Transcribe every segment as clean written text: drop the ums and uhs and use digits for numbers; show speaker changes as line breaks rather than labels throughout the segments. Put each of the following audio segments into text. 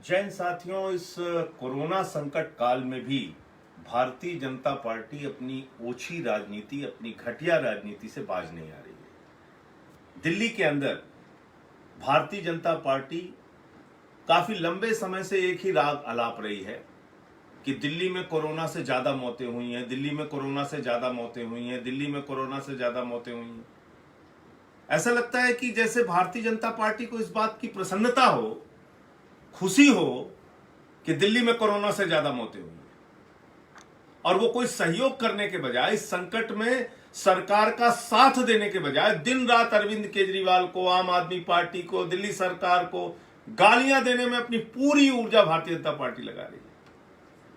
जैन साथियों, इस कोरोना संकट काल में भी भारतीय जनता पार्टी अपनी ओछी राजनीति, अपनी घटिया राजनीति से बाज नहीं आ रही है। दिल्ली के अंदर भारतीय जनता पार्टी काफी लंबे समय से एक ही राग अलाप रही है कि दिल्ली में कोरोना से ज्यादा मौतें हुई हैं, दिल्ली में कोरोना से ज्यादा मौतें हुई हैं, दिल्ली में कोरोना से ज्यादा मौतें हुई हैं। ऐसा लगता है कि जैसे भारतीय जनता पार्टी को इस बात की प्रसन्नता हो, खुशी हो कि दिल्ली में कोरोना से ज्यादा मौतें हुई हैं, और वो कोई सहयोग करने के बजाय, इस संकट में सरकार का साथ देने के बजाय दिन रात अरविंद केजरीवाल को, आम आदमी पार्टी को, दिल्ली सरकार को गालियां देने में अपनी पूरी ऊर्जा भारतीय जनता पार्टी लगा रही है।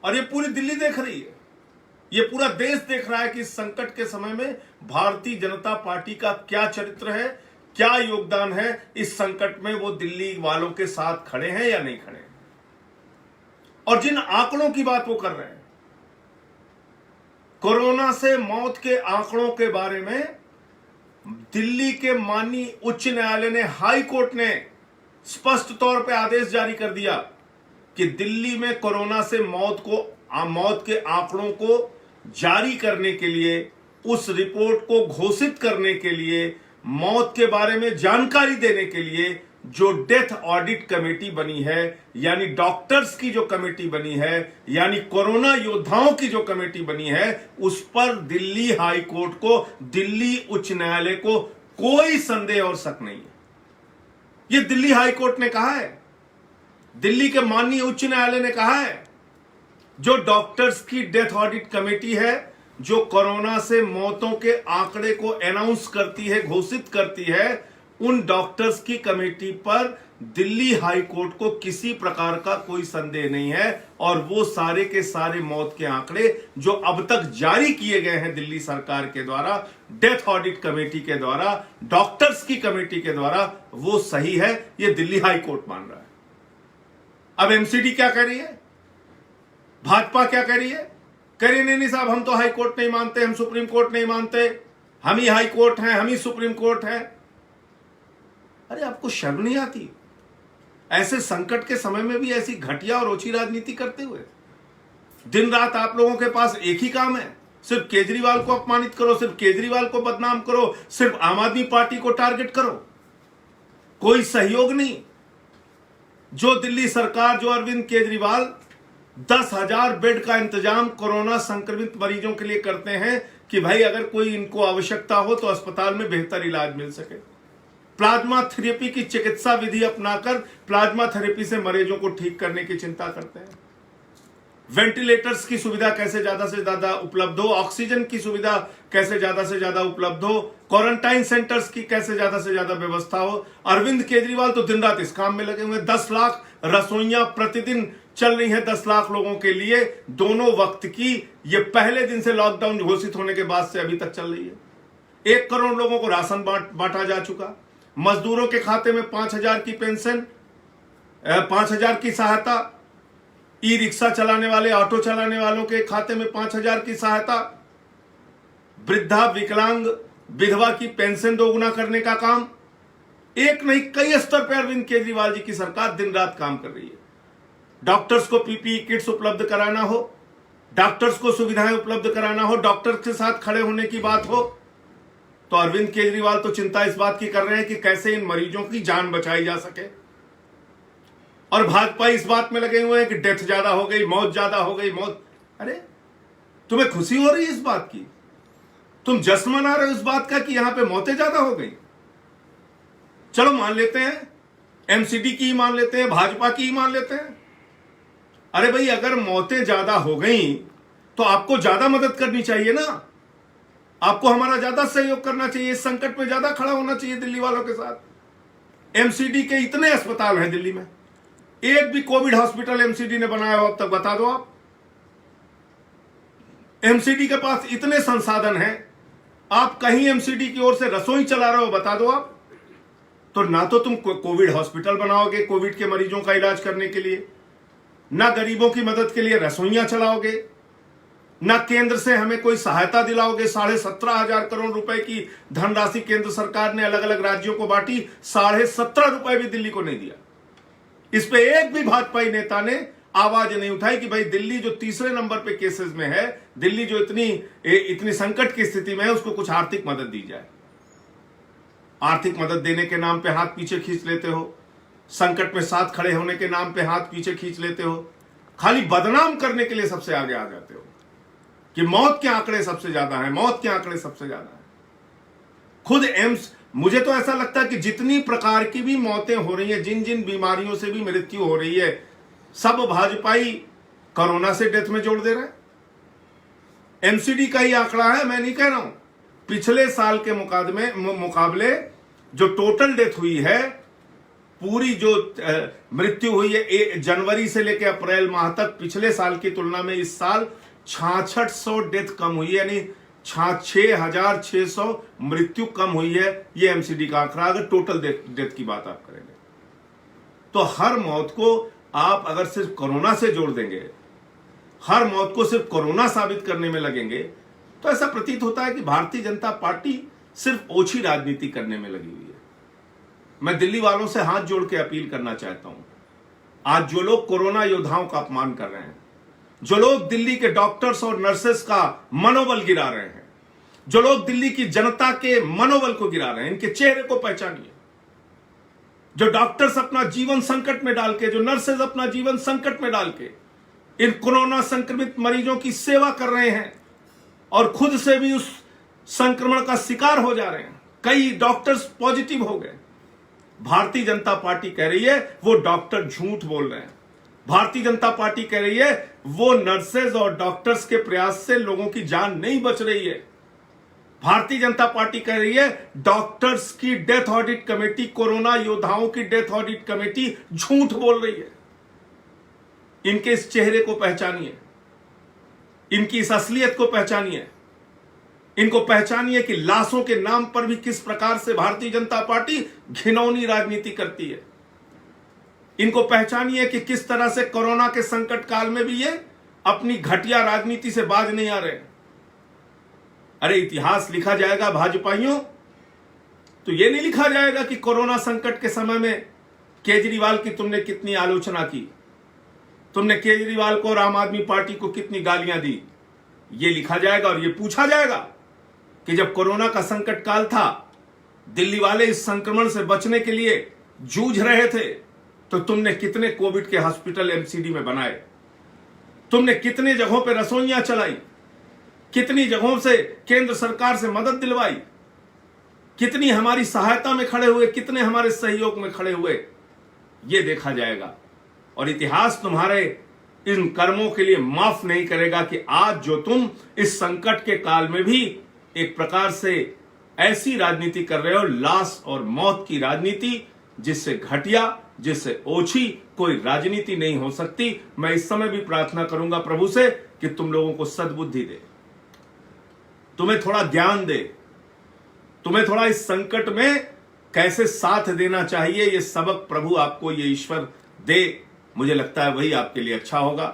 और ये पूरी दिल्ली देख रही है, ये पूरा देश देख रहा है कि इस संकट के समय में भारतीय जनता पार्टी का क्या चरित्र है, क्या योगदान है। इस संकट में वो दिल्ली वालों के साथ खड़े हैं या नहीं खड़े हैं। और जिन आंकड़ों की बात वो कर रहे हैं, कोरोना से मौत के आंकड़ों के बारे में दिल्ली के माननीय उच्च न्यायालय ने, हाई कोर्ट ने स्पष्ट तौर पे आदेश जारी कर दिया कि दिल्ली में कोरोना से मौत के आंकड़ों को जारी करने के लिए, उस रिपोर्ट को घोषित करने के लिए, मौत के बारे में जानकारी देने के लिए जो डेथ ऑडिट कमेटी बनी है, यानी डॉक्टर्स की जो कमेटी बनी है, यानी कोरोना योद्धाओं की जो कमेटी बनी है, उस पर दिल्ली हाई कोर्ट को, दिल्ली उच्च न्यायालय को कोई संदेह और शक नहीं है। यह दिल्ली हाई कोर्ट ने कहा है, दिल्ली के माननीय उच्च न्यायालय ने कहा है। जो डॉक्टर्स की डेथ ऑडिट कमेटी है, जो कोरोना से मौतों के आंकड़े को अनाउंस करती है, घोषित करती है, उन डॉक्टर्स की कमेटी पर दिल्ली हाई कोर्ट को किसी प्रकार का कोई संदेह नहीं है। और वो सारे के सारे मौत के आंकड़े जो अब तक जारी किए गए हैं दिल्ली सरकार के द्वारा, डेथ ऑडिट कमेटी के द्वारा, डॉक्टर्स की कमेटी के द्वारा, वो सही है। ये दिल्ली हाई कोर्ट मान रहा है। अब एमसीडी क्या कह रही है, भाजपा क्या कह रही है? कह रही नहीं साहब, हम तो हाई कोर्ट नहीं मानते, हम सुप्रीम कोर्ट नहीं मानते, हम ही हाई कोर्ट हैं, हम ही सुप्रीम कोर्ट हैं। अरे आपको शर्म नहीं आती ऐसे संकट के समय में भी ऐसी घटिया और ओछी राजनीति करते हुए? दिन रात आप लोगों के पास एक ही काम है, सिर्फ केजरीवाल को अपमानित करो, सिर्फ केजरीवाल को बदनाम करो, सिर्फ आम आदमी पार्टी को टारगेट करो, कोई सहयोग नहीं। जो दिल्ली सरकार, जो अरविंद केजरीवाल 10,000 बेड का इंतजाम कोरोना संक्रमित मरीजों के लिए करते हैं कि भाई अगर कोई इनको आवश्यकता हो तो अस्पताल में बेहतर इलाज मिल सके। प्लाज्मा थेरेपी की चिकित्सा विधि अपनाकर प्लाज्मा थेरेपी से मरीजों को ठीक करने की चिंता करते हैं। वेंटिलेटर्स की सुविधा कैसे ज्यादा से ज्यादा उपलब्ध हो, ऑक्सीजन की सुविधा कैसे ज्यादा से ज्यादा उपलब्ध हो, क्वारंटाइन सेंटर्स की कैसे ज्यादा से ज्यादा व्यवस्था हो। अरविंद केजरीवाल तो दिन रात इस काम में लगे हुए। 10 लाख रसोइयां प्रतिदिन चल रही है 10 लाख लोगों के लिए, दोनों वक्त की। ये पहले दिन से लॉकडाउन घोषित होने के बाद से अभी तक चल रही है। 1 करोड़ लोगों को राशन बांटा जा चुका। मजदूरों के खाते में 5,000 की पेंशन, 5,000 की सहायता, ई रिक्शा चलाने वाले, ऑटो चलाने वालों के खाते में 5,000 की सहायता, वृद्धा, विकलांग, विधवा की पेंशन दोगुना करने का काम। एक नहीं, कई स्तर पर अरविंद केजरीवाल जी की सरकार दिन रात काम कर रही है। डॉक्टर्स को पीपीई किट्स उपलब्ध कराना हो, डॉक्टर्स को सुविधाएं उपलब्ध कराना हो, डॉक्टर्स के साथ खड़े होने की बात हो, तो अरविंद केजरीवाल तो चिंता इस बात की कर रहे हैं कि कैसे इन मरीजों की जान बचाई जा सके। और भाजपा इस बात में लगे हुए हैं कि डेथ ज्यादा हो गई, मौत ज्यादा हो गई, मौत। अरे तुम्हें खुशी हो रही है इस बात की? तुम जश्न मना रहे हो इस बात का कि यहां पे मौतें ज्यादा हो गई? चलो मान लेते हैं, एमसीडी की ही मान लेते हैं, भाजपा की ही मान लेते हैं। अरे भाई, अगर मौतें ज्यादा हो गई तो आपको ज्यादा मदद करनी चाहिए ना, आपको हमारा ज्यादा सहयोग करना चाहिए, इस संकट में ज्यादा खड़ा होना चाहिए दिल्ली वालों के साथ। एमसीडी के इतने अस्पताल हैं दिल्ली में, एक भी कोविड हॉस्पिटल एमसीडी ने बनाया हो अब तक बता दो आप? एमसीडी के पास इतने संसाधन हैं, आप कहीं एमसीडी की ओर से रसोई चला रहे हो बता दो आप? तो ना तो तुम कोविड हॉस्पिटल बनाओगे कोविड के मरीजों का इलाज करने के लिए, ना गरीबों की मदद के लिए रसोइयां चलाओगे, ना केंद्र से हमें कोई सहायता दिलाओगे। 17,500 करोड़ रुपए की धनराशि केंद्र सरकार ने अलग अलग राज्यों को बांटी, 17.5 रुपए भी दिल्ली को नहीं दिया। इस पे एक भी भाजपाई नेता ने आवाज नहीं उठाई कि भाई दिल्ली जो तीसरे नंबर पे केसेस में है, दिल्ली जो इतनी संकट की स्थिति में है, उसको कुछ आर्थिक मदद दी जाए। आर्थिक मदद देने के नाम पे हाथ पीछे खींच लेते हो, संकट में साथ खड़े होने के नाम पे हाथ पीछे खींच लेते हो, खाली बदनाम करने के लिए सबसे आगे आ जाते हो कि मौत के आंकड़े सबसे ज्यादा हैं, मौत के आंकड़े सबसे ज्यादा हैं। खुद एम्स, मुझे तो ऐसा लगता है कि जितनी प्रकार की भी मौतें हो रही हैं, जिन जिन बीमारियों से भी मृत्यु हो रही है, सब भाजपाई कोरोना से डेथ में जोड़ दे रहे हैं। एमसीडी का ही आंकड़ा है, मैं नहीं कह रहा हूं। पिछले साल के मुकाबले जो टोटल डेथ हुई है, पूरी जो मृत्यु हुई है जनवरी से लेकर अप्रैल माह तक, पिछले साल की तुलना में इस साल 6600 डेथ कम हुई है, यानी 6600 मृत्यु कम हुई है। ये एमसीडी का आंकड़ा, अगर टोटल डेथ की बात आप करेंगे तो हर मौत को आप अगर सिर्फ कोरोना से जोड़ देंगे, हर मौत को सिर्फ कोरोना साबित करने में लगेंगे, तो ऐसा प्रतीत होता है कि भारतीय जनता पार्टी सिर्फ ओछी राजनीति करने में लगी हुई है। मैं दिल्ली वालों से हाथ जोड़ के अपील करना चाहता हूं, आज जो लोग कोरोना योद्धाओं का अपमान कर रहे हैं, जो लोग दिल्ली के डॉक्टर्स और नर्सेस का मनोबल गिरा रहे हैं, जो लोग दिल्ली की जनता के मनोबल को गिरा रहे हैं, इनके चेहरे को पहचानिए। जो डॉक्टर्स अपना जीवन संकट में डाल के, जो नर्सेज अपना जीवन संकट में डाल के इन कोरोना संक्रमित मरीजों की सेवा कर रहे हैं और खुद से भी उस संक्रमण का शिकार हो जा रहे हैं। कई डॉक्टर्स पॉजिटिव हो गए। भारतीय जनता पार्टी कह रही है वो डॉक्टर झूठ बोल रहे हैं। भारतीय जनता पार्टी कह रही है वो नर्सेज और डॉक्टर्स के प्रयास से लोगों की जान नहीं बच रही है। भारतीय जनता पार्टी कह रही है डॉक्टर्स की डेथ ऑडिट कमेटी, कोरोना योद्धाओं की डेथ ऑडिट कमेटी झूठ बोल रही है। इनके इस चेहरे को पहचानिए, इनकी इस असलियत को पहचानिए, इनको पहचानिए कि लाशों के नाम पर भी किस प्रकार से भारतीय जनता पार्टी घिनौनी राजनीति करती है। इनको पहचानिए कि किस तरह से कोरोना के संकट काल में भी ये अपनी घटिया राजनीति से बाज नहीं आ रहे। अरे इतिहास लिखा जाएगा भाजपाइयों, तो ये नहीं लिखा जाएगा कि कोरोना संकट के समय में केजरीवाल की तुमने कितनी आलोचना की, तुमने केजरीवाल को और आम आदमी पार्टी को कितनी गालियां दी। ये लिखा जाएगा और ये पूछा जाएगा कि जब कोरोना का संकट काल था, दिल्ली वाले इस संक्रमण से बचने के लिए जूझ रहे थे, तो तुमने कितने कोविड के हॉस्पिटल एमसीडी में बनाए, तुमने कितने जगहों पे रसोइयां चलाई, कितनी जगहों से केंद्र सरकार से मदद दिलवाई, कितनी हमारी सहायता में खड़े हुए, कितने हमारे सहयोग में खड़े हुए, ये देखा जाएगा। और इतिहास तुम्हारे इन कर्मों के लिए माफ नहीं करेगा कि आज जो तुम इस संकट के काल में भी एक प्रकार से ऐसी राजनीति कर रहे हो, लाश और मौत की राजनीति, जिससे घटिया, जिससे ओछी कोई राजनीति नहीं हो सकती। मैं इस समय भी प्रार्थना करूंगा प्रभु से कि तुम लोगों को सद्बुद्धि दे, तुम्हें थोड़ा ज्ञान दे, तुम्हें थोड़ा इस संकट में कैसे साथ देना चाहिए, ये सबक प्रभु आपको, ये ईश्वर दे। मुझे लगता है वही आपके लिए अच्छा होगा।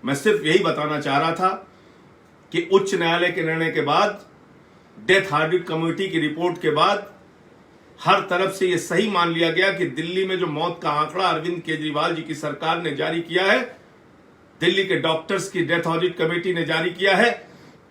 मैं सिर्फ यही बताना चाह रहा था कि उच्च न्यायालय के निर्णय के बाद, डेथ ऑडिट कमेटी की रिपोर्ट के बाद, हर तरफ से यह सही मान लिया गया कि दिल्ली में जो मौत का आंकड़ा अरविंद केजरीवाल जी की सरकार ने जारी किया है, दिल्ली के डॉक्टर्स की डेथ ऑडिट कमेटी ने जारी किया है,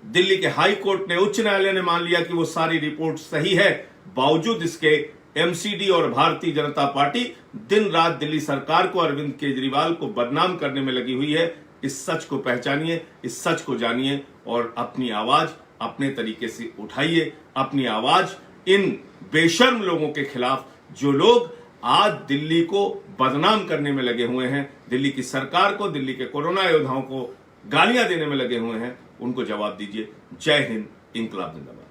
दिल्ली के हाई कोर्ट ने, उच्च न्यायालय ने मान लिया कि वो सारी रिपोर्ट सही है। बावजूद इसके एमसीडी और भारतीय जनता पार्टी दिन रात दिल्ली सरकार को, अरविंद केजरीवाल को बदनाम करने में लगी हुई है। इस सच को पहचानिए, इस सच को जानिए और अपनी आवाज अपने तरीके से उठाइए। अपनी आवाज इन बेशर्म लोगों के खिलाफ, जो लोग आज दिल्ली को बदनाम करने में लगे हुए हैं, दिल्ली की सरकार को, दिल्ली के कोरोना योद्धाओं को गालियां देने में लगे हुए हैं, उनको जवाब दीजिए। जय हिंद, इंकलाब जिंदाबाद।